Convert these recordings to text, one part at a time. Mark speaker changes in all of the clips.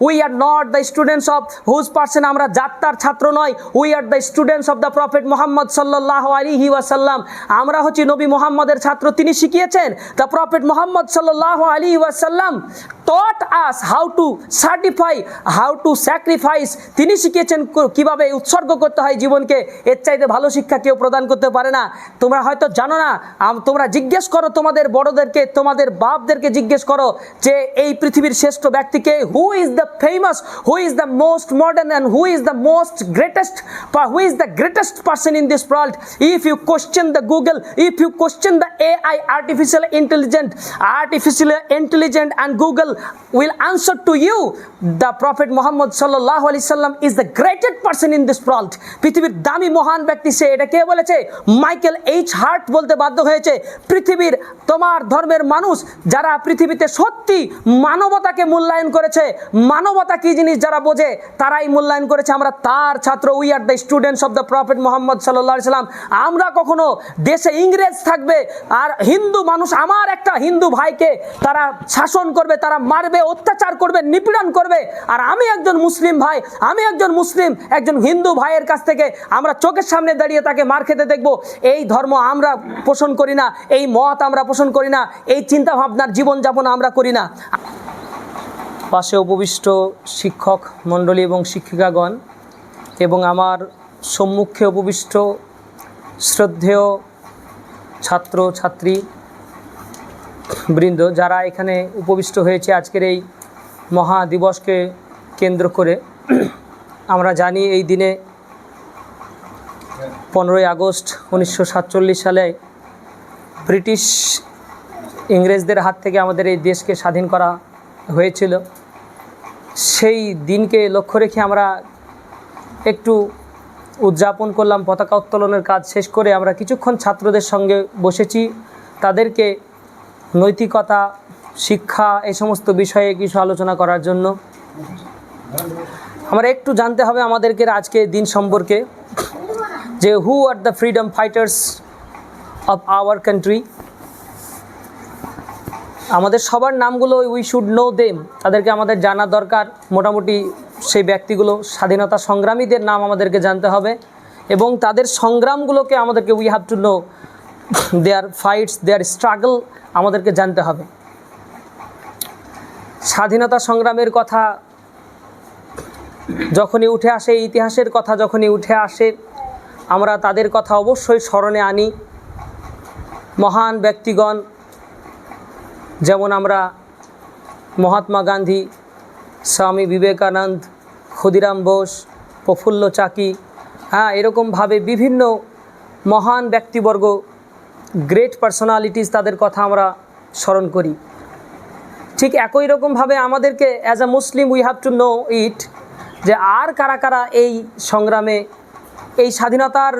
Speaker 1: We are not the students of whose person, আমরা যাত্রার ছাত্র নয়। We are the students of the prophet Muhammad সাল্লাল্লাহু আলাইহি ওয়াসাল্লাম, আমরা হচ্ছি নবী মুহাম্মদের ছাত্র। তিনি শিখিয়েছেন, দ্য প্রফেট মুহাম্মদ সাল্লাল্লাহু আলাইহি ওয়াসাল্লাম taught us how to certify, how to sacrifice। তিনি শিখিয়েছেন কিভাবে উৎসর্গ করতে হয় জীবনকে। এর চাইতে ভালো শিক্ষা কেউ প্রদান করতে পারে না। তোমরা হয়তো জানো না, তোমরা জিজ্ঞেস করো তোমাদের বড়দেরকে, তোমাদের বাপদেরকে জিজ্ঞেস করো যে এই পৃথিবীর শ্রেষ্ঠ ব্যক্তিকে, who is the famous, who is the most modern and who is the most greatest, who is the greatest person in this world. If you question the Google, if you question the AI, artificial intelligent and Google will answer to you, the Prophet Muhammad sallallahu alaihi wasallam is the greatest person in this world। পৃথিবীর দামি মহান ব্যক্তি সে। এটা কে বলেছে? Michael H. Heart বলতে বাধ্য হয়েছে। পৃথিবীর তোমার ধর্মের মানুষ যারা পৃথিবীতে সত্যি মানবতাকে মূল্যায়ন করেছে, মানবতা কি জিনিস যারা বোঝে, তারাই মূল্যায়ন করেছে আমরা তার ছাত্র। We are the students of the prophet Muhammad সাল্লাল্লাহু আলাইহি সাল্লাম। আমরা কখনো দেশে ইংরেজ থাকবে আর হিন্দু মানুষ, আমার একটা হিন্দু ভাইকে তারা শাসন করবে, তারা মারবে, অত্যাচার করবে, নিপীড়ন করবে, আর আমি একজন মুসলিম ভাই, আমি একজন মুসলিম, একজন হিন্দু ভাইয়ের কাছ থেকে আমরা চোখের সামনে দাঁড়িয়ে তাকে মার খেতে দেখব। এই ধর্ম আমরা পোষণ করি না, এই মত আমরা পোষণ করি না, এই চিন্তা ভাবনার জীবনযাপন আমরা করি না। পাশে উপবিষ্ট শিক্ষক মণ্ডলী এবং শিক্ষিকাগণ এবং আমার সম্মুখে উপবিষ্ট শ্রদ্ধেয় ছাত্র ছাত্রী বৃন্দ, যারা এখানে উপবিষ্ট হয়েছে আজকের এই মহা দিবসকে কেন্দ্র করে। আমরা জানি এই দিনে 15ই আগস্ট 1947 সালে ব্রিটিশ ইংরেজদের হাত থেকে আমাদের এই দেশকে স্বাধীন করা হয়েছিল। সেই দিনকে লক্ষ্য রেখে আমরা একটু উদযাপন করলাম। পতাকা উত্তোলনের কাজ শেষ করে আমরা কিছুক্ষণ ছাত্রদের সঙ্গে বসেছি, তাদেরকে নৈতিকতা, শিক্ষা, এই সমস্ত বিষয়ে কিছু আলোচনা করার জন্য। আমরা একটু জানতে হবে আমাদেরকে আজকে দিন সম্পর্কে, যে who are the freedom fighters of our country. আমাদের সবার নামগুলো উই শুড নো দেম, তাদেরকে আমাদের জানা দরকার। মোটামুটি সেই ব্যক্তিগুলো, স্বাধীনতা সংগ্রামীদের নাম আমাদেরকে জানতে হবে এবং তাদের সংগ্রামগুলোকে আমাদেরকে we have to know, their fights, their struggle আমাদেরকে জানতে হবে। স্বাধীনতা সংগ্রামের কথা যখনই উঠে আসে, ইতিহাসের কথা যখনই উঠে আসে, আমরা তাদের কথা অবশ্যই স্মরণে আনি। মহান ব্যক্তিগণ যেমন আমরা মহাত্মা গান্ধী, স্বামী বিবেকানন্দ, ক্ষুদিরাম বোস, প্রফুল্ল চাকি, এরকমভাবে বিভিন্ন মহান ব্যক্তিবর্গ, গ্রেট পার্সোনালিটিস, তাদের কথা আমরা স্মরণ করি। ঠিক একই রকমভাবে আমাদেরকে as a Muslim we have to know it, যে আর কারা কারা এই সংগ্রামে, এই স্বাধীনতার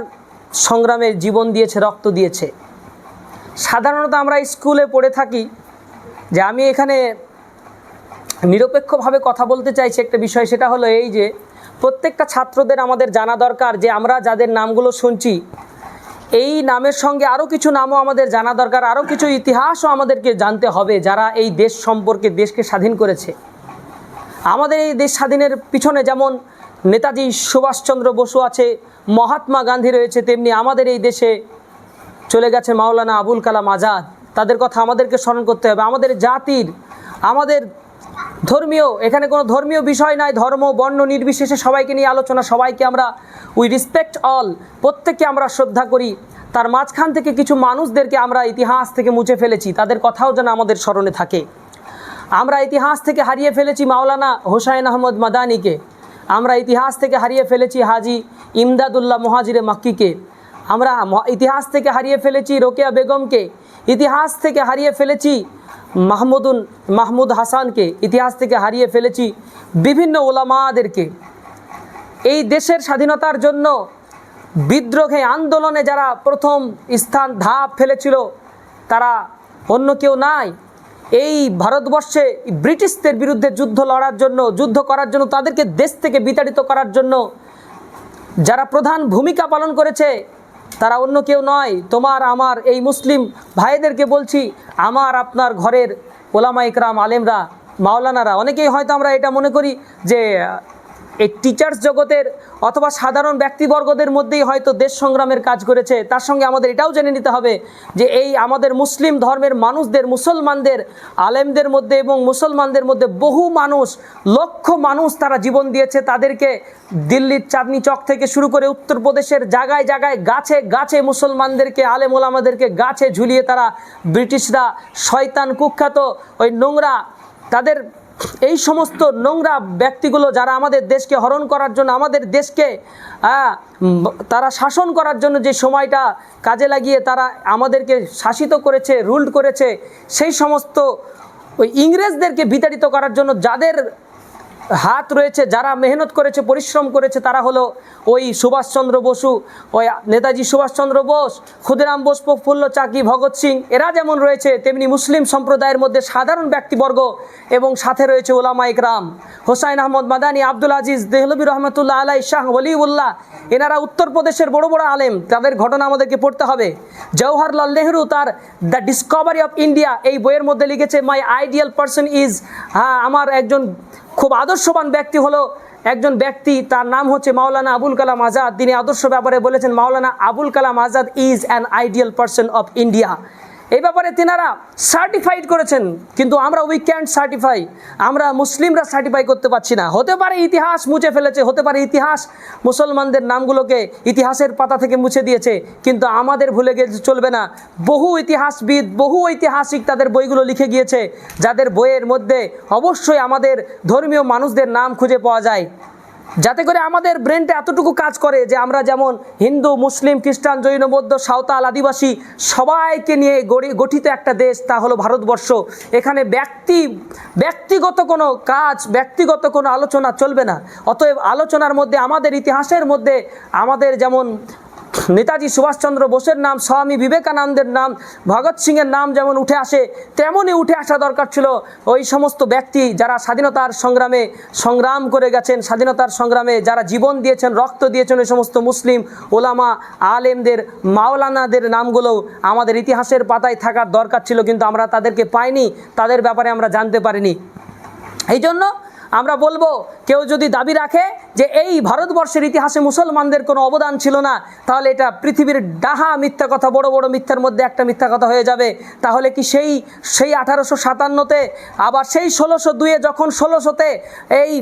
Speaker 1: সংগ্রামে জীবন দিয়েছে, রক্ত দিয়েছে। সাধারণত আমরা স্কুলে পড়ে থাকি, যে আমি এখানে নিরপেক্ষভাবে কথা বলতে চাইছি একটা বিষয়, সেটা হলো এই যে প্রত্যেকটা ছাত্রদের আমাদের জানা দরকার যে আমরা যাদের নামগুলো শুনছি, এই নামের সঙ্গে আরও কিছু নামও আমাদের জানা দরকার, আরও কিছু ইতিহাসও আমাদেরকে জানতে হবে, যারা এই দেশ সম্পর্কে, দেশকে স্বাধীন করেছে। আমাদের এই দেশ স্বাধীনের পিছনে যেমন নেতাজি সুভাষচন্দ্র বসু আছে, মহাত্মা গান্ধী রয়েছে, তেমনি আমাদের এই দেশে চলে গেছে মাওলানা আবুল কালাম আজাদ। তাদের কথা আমাদেরকে স্মরণ করতে হবে। আমাদের জাতির, আমাদের ধর্মীয়, এখানে কোনো ধর্মীয় বিষয় নাই, ধর্ম বর্ণ নির্বিশেষে সবাইকে নিয়ে আলোচনা, সবাইকে আমরা উই রেসপেক্ট অল, প্রত্যেককে আমরা শ্রদ্ধা করি। তার মাঝখান থেকে কিছু মানুষদেরকে আমরা ইতিহাস থেকে মুছে ফেলেছি, তাদের কথাও যেন আমাদের স্মরণে থাকে। আমরা ইতিহাস থেকে হারিয়ে ফেলেছি মাওলানা হোসাইন আহমদ মাদানিকে, আমরা ইতিহাস থেকে হারিয়ে ফেলেছি হাজি ইমদাদুল্লাহ মুহাজিরে মাক্কিকে, আমরা ইতিহাস থেকে হারিয়ে ফেলেছি রোকেয়া বেগমকে, ইতিহাস থেকে হারিয়ে ফেলেছি মাহমুদ হাসানকে, ইতিহাস থেকে হারিয়ে ফেলেছি বিভিন্ন ওলামাদেরকে। এই দেশের স্বাধীনতার জন্য বিদ্রোহে, আন্দোলনে যারা প্রথম স্থান ধাপ ফেলেছিল, তারা অন্য কেউ নাই। এই ভারতবর্ষে ব্রিটিশদের বিরুদ্ধে যুদ্ধ করার জন্য, তাদেরকে দেশ থেকে বিতাড়িত করার জন্য যারা প্রধান ভূমিকা পালন করেছে, তারা অন্য কেউ নয়। তোমার আমার এই মুসলিম ভাইদেরকে বলছি, আমার আপনার ঘরের ওলামা ইকরাম, আলেমরা, মাওলানারা, অনেকেই হয়তো আমরা এটা মনে করি যে এই টিচার্স জগতের অথবা সাধারণ ব্যক্তিবর্গদের মধ্যেই হয়তো দেশ সংগ্রামের কাজ করেছে। তার সঙ্গে আমাদের এটাও জেনে নিতে হবে যে এই আমাদের মুসলিম ধর্মের মানুষদের, মুসলমানদের আলেমদের মধ্যে এবং মুসলমানদের মধ্যে বহু মানুষ, লক্ষ মানুষ তারা জীবন দিয়েছে। তাদেরকে দিল্লির চাঁদনি চক থেকে শুরু করে উত্তরপ্রদেশের জায়গায় জায়গায়, গাছে গাছে মুসলমানদেরকে, আলেম ওলামাদেরকে গাছে ঝুলিয়ে তারা ব্রিটিশরা, শয়তান কুখ্যাত ওই নোংরা, তাদের এই সমস্ত নোংরা ব্যক্তিগুলো যারা আমাদের দেশকে হরণ করার জন্য, আমাদের দেশকে তারা শাসন করার জন্য যে সময়টা কাজে লাগিয়ে তারা আমাদেরকে শাসিত করেছে, রুল করেছে, সেই সমস্ত ওই ইংরেজদেরকে বিতাড়িত করার জন্য যাদের হাত রয়েছে, যারা মেহনত করেছে, পরিশ্রম করেছে, তারা হলো ওই সুভাষচন্দ্র বসু, ওই নেতাজি সুভাষচন্দ্র বোস, ক্ষুদিরাম বোস, প্রফুল্ল চাকি, ভগৎ সিং, এরা যেমন রয়েছে তেমনি মুসলিম সম্প্রদায়ের মধ্যে সাধারণ ব্যক্তিবর্গ এবং সাথে রয়েছে ওলামা ইকরাম, হোসাইন আহমদ মাদানী, আব্দুল আজিজ দেহলভী রহমতুল্লাহ আলাই, শাহ ওলিউল্লাহ, এনারা উত্তরপ্রদেশের বড় বড় আলেম। তাদের ঘটনা আমাদেরকে পড়তে হবে। জওহরলাল নেহরু তার দ্য ডিসকভারি অফ ইন্ডিয়া এই বইয়ের মধ্যে লিখেছে, মাই আইডিয়াল পারসন ইজ, আমার একজন খুব আদর্শবান ব্যক্তি হলো একজন ব্যক্তি, তার নাম হচ্ছে মাওলানা আবুল কালাম আজাদ। তিনি আদর্শ ব্যাপারে বলেছেন, Maulana Abul Kalam Azad is an ideal person of India. এই ব্যাপারে তিনারা সার্টিফাইড করেছেন, কিন্তু আমরা উই ক্যান্ট সার্টিফাই, আমরা মুসলিমরা সার্টিফাই করতে পারছি না। হতে পারে ইতিহাস মুছে ফেলেছে, হতে পারে ইতিহাস মুসলমানদের নামগুলোকে ইতিহাসের পাতা থেকে মুছে দিয়েছে, কিন্তু আমাদের ভুলে গেলে চলবে না। বহু ইতিহাসবিদ, বহু ঐতিহাসিক তাদের বইগুলো লিখে গিয়েছে, যাদের বইয়ের মধ্যে অবশ্যই আমাদের ধর্মীয় মানুষদের নাম খুঁজে পাওয়া যায়, যাতে করে আমাদের ব্রেনটা এতটুকু কাজ করে যে আমরা যেমন হিন্দু, মুসলিম, খ্রিস্টান, জৈন, বৌদ্ধ, সাঁওতাল, আদিবাসী সবাইকে নিয়ে গঠিত একটা দেশ, তা হলো ভারতবর্ষ। এখানে ব্যক্তিগত কোনো কাজ, ব্যক্তিগত কোনো আলোচনা চলবে না। অতএব আলোচনার মধ্যে আমাদের ইতিহাসের মধ্যে আমাদের যেমন নেতাজি সুভাষচন্দ্র বোসের নাম, স্বামী বিবেকানন্দের নাম, ভগৎ সিংয়ের নাম যেমন উঠে আসে, তেমনই উঠে আসা দরকার ছিল ওই সমস্ত ব্যক্তি যারা স্বাধীনতার সংগ্রামে সংগ্রাম করে গেছেন, স্বাধীনতার সংগ্রামে যারা জীবন দিয়েছেন, রক্ত দিয়েছেন, ওই সমস্ত মুসলিম ওলামা, আলেমদের, মাওলানাদের নামগুলো আমাদের ইতিহাসের পাতায় থাকার দরকার ছিল, কিন্তু আমরা তাদেরকে পাইনি, তাদের ব্যাপারে আমরা জানতে পারিনি। এই জন্য আমরা বলবো, কেউ যদি দাবি রাখে যে এই ভারতবর্ষের ইতিহাসে মুসলমানদের কোনো অবদান ছিল না, তাহলে এটা পৃথিবীর ডাহা মিথ্যা কথা, বড় বড় মিথ্যার মধ্যে একটা মিথ্যা কথা হয়ে যাবে। তাহলে কি সেই 1857-তে, আবার সেই 1602-এ যখন 1600-তে এই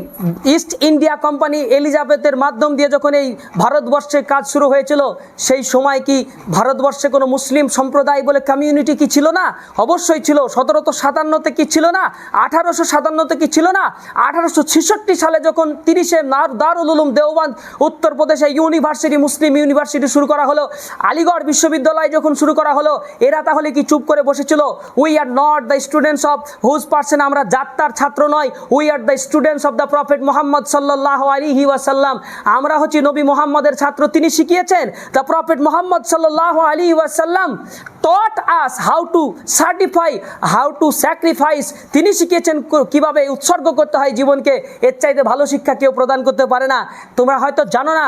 Speaker 1: ইস্ট ইন্ডিয়া কোম্পানি এলিজাবেথের মাধ্যম দিয়ে যখন এই ভারতবর্ষে কাজ শুরু হয়েছিল, সেই সময় কি ভারতবর্ষে কোনো মুসলিম সম্প্রদায় বলে কমিউনিটি কি ছিল না? অবশ্যই ছিল। 1757-তে কি ছিল না? 1857-তে কি ছিল না? 1866 সালে যখন 30-এ দারুল উলুম দেওবন্দ উত্তরপ্রদেশে ইউনিভার্সিটি, মুসলিম ইউনিভার্সিটি শুরু করা হলো, আলিগড় বিশ্ববিদ্যালয় যখন শুরু করা হলো, এরা তাহলে কি চুপ করে বসেছিল? We are not the students of whose person, আমরা যাত্রার ছাত্র নয়, we are the students of the prophet Mohammad সাল্লাল্লাহু আলাইহি ওয়াসাল্লাম, আমরা হচ্ছি নবী মোহাম্মদের ছাত্র। তিনি শিখিয়েছেন, দ্য প্রফেট মোহাম্মদ সাল্লাল্লাহু আলাইহি ওয়াসাল্লাম taught us how to certify, how to sacrifice, তিনি শিখিয়েছেন কিভাবে উৎসর্গ করতে হয় জীবনকে। এর চাইতে ভালো শিক্ষা কেউ প্রদান করতে পারে না। তোমরা হয়তো জানো না,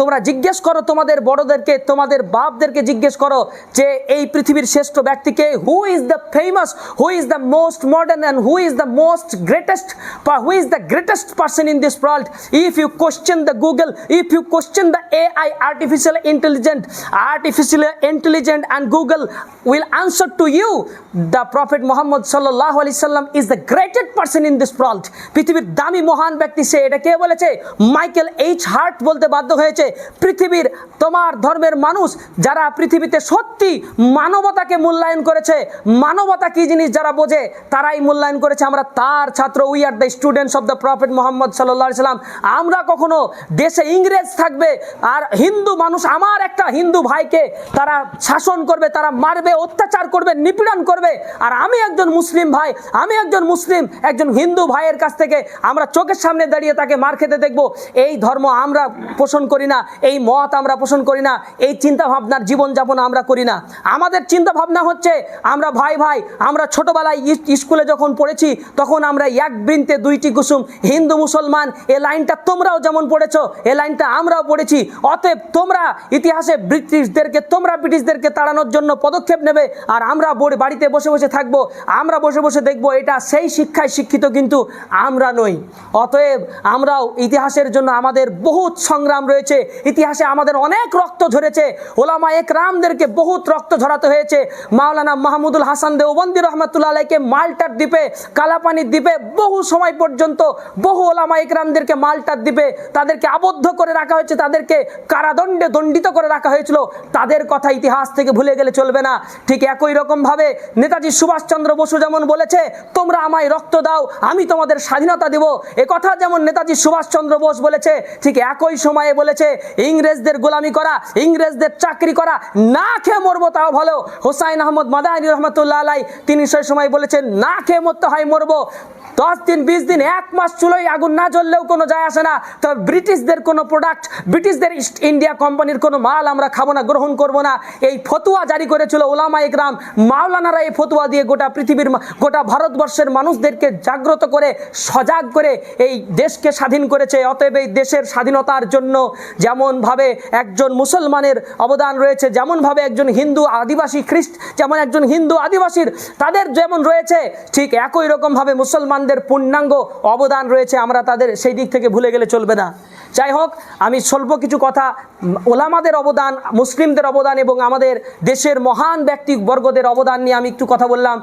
Speaker 1: তোমরা জিজ্ঞেস করো তোমাদের বড়দেরকে, তোমাদের বাপদেরকে জিজ্ঞেস করো যে এই পৃথিবীর শ্রেষ্ঠ ব্যক্তিকে, who is the famous, who is the most modern and who is the most greatest, who is the greatest person in this world. If you question the Google, if you question the AI, artificial intelligent and Google will answer to you, the Prophet Muhammad sallallahu alaihi wasallam is the greatest person in this world. পৃথিবীর দামি মহান ব্যক্তি সে। এটা কে বলেছে? Michael H heart বলতে বাধ্য হয়েছে। পৃথিবীর তোমার ধর্মের মানুষ যারা পৃথিবীতে সত্যি মানবতাকে মূল্যায়ন করেছে, মানবতা কি জিনিস যারা বোঝে, তারাই মূল্যায়ন করেছে। আমরা তার ছাত্র। We are the students of the prophet Mohammad সাল্লাল্লাহু আলাইহি সাল্লাম। আমরা কখনো দেশে ইংরেজ থাকবে আর হিন্দু মানুষ, আমার একটা হিন্দু ভাইকে তারা শাসন করবে, তারা মারবে, অত্যাচার করবে, নিপীড়ন করবে, আর আমি একজন মুসলিম ভাই, আমি একজন মুসলিম, একজন হিন্দু ভাইয়ের কাছ থেকে আমরা চোখের সামনে দাঁড়িয়ে তাকে মার খেতে দেখব। এই ধর্ম আমরা পোষণ করি না, এই মত আমরা পোষণ করি না, এই চিন্তা ভাবনার জীবনযাপন আমরা করি না। আমাদের চিন্তা ভাবনা হচ্ছে আমরা ভাই ভাই। আমরা ছোটবেলায় স্কুলে যখন পড়েছি তখন আমরা এক বৃন্তে দুইটি কুসুম, হিন্দু মুসলমান, এ লাইনটা তোমরাও যেমন পড়েছো, এ লাইনটা আমরাও পড়েছি। অতএব তোমরা ইতিহাসে ব্রিটিশদেরকে তাড়ানোর জন্য পদক্ষেপ নেবে আর আমরা বাড়িতে বসে বসে থাকবো, আমরা বসে বসে দেখবো, এটা সেই শিক্ষায় শিক্ষিত কিন্তু আমরা নই। অতএব আমরাও ইতিহাসের জন্য আমাদের বহুত সংগ্রাম রয়েছে, ইতিহাসে আমাদের অনেক রক্ত ঝরেছে, ওলামা একরামদেরকে বহুত রক্ত ঝরাতে হয়েছে। মাওলানা মাহমুদুল হাসান দেওবন্দি রহমতুল্লাহ আলাইকে মাল্টার দ্বীপে, কালাপানির দ্বীপে বহু সময় পর্যন্ত বহু ওলামা একরামদেরকে মাল্টার দ্বীপে তাদেরকে আবদ্ধ করে রাখা হয়েছে, তাদেরকে কারাদণ্ডে দণ্ডিত করে রাখা হয়েছিল। তাদের কথা ইতিহাস থেকে ভুলে গেলে চলবে না। ঠিক একই রকমভাবে নেতাজি সুভাষচন্দ্র বসু যেমন বলেছে, তোমরা আমায় রক্ত দাও, আমি তোমাদের স্বাধীনতা দেব, একথা যেমন নেতাজি সুভাষচন্দ্র বোস বলেছে, ঠিক একই সময়ে বলেছে ইংরেজদের গোলামি করা, ইংরেজদের চাকরি করা, না খেয়ে মরবো তাও ভালো। হোসাইন আহমদ মাদানী রহমতুল্লাহ আলাই তিনি সেই সময় বলেছেন, না খেয়ে মরতে হয় মরবো। 10 দিন 20 দিন 1 মাস চুলোয় আগুন না জ্বললেও কোনো যায় আসে না, তবে ব্রিটিশদের কোনো প্রোডাক্ট, ব্রিটিশদের ইস্ট ইন্ডিয়া কোম্পানির কোনো মাল আমরা খাবো না, গ্রহণ করব না। এই ফতোয়া জারি করেছিল ওলামা ইকরাম, মাওলানারা এই ফতোয়া দিয়ে গোটা পৃথিবীর, গোটা ভারতবর্ষের মানুষদেরকে জাগ্রত করে, সজাগ করে এই দেশকে স্বাধীন করেছে। অতএব এই দেশের স্বাধীনতার জন্য যেমনভাবে একজন মুসলমানের অবদান রয়েছে, যেমনভাবে একজন হিন্দু আদিবাসী যেমন একজন হিন্দু আদিবাসীর তাদের যেমন রয়েছে, ঠিক একই রকমভাবে মুসলমানদের পূর্ণাঙ্গ অবদান রয়েছে। আমরা তাদের সেই দিক থেকে ভুলে গেলে চলবে না। যাই হোক, আমি স্বল্প কিছু কথা ওলামাদের অবদান, মুসলিমদের অবদান এবং আমাদের দেশের মহান ব্যক্তিবর্গদের অবদান নিয়ে আমি একটু কথা বললাম।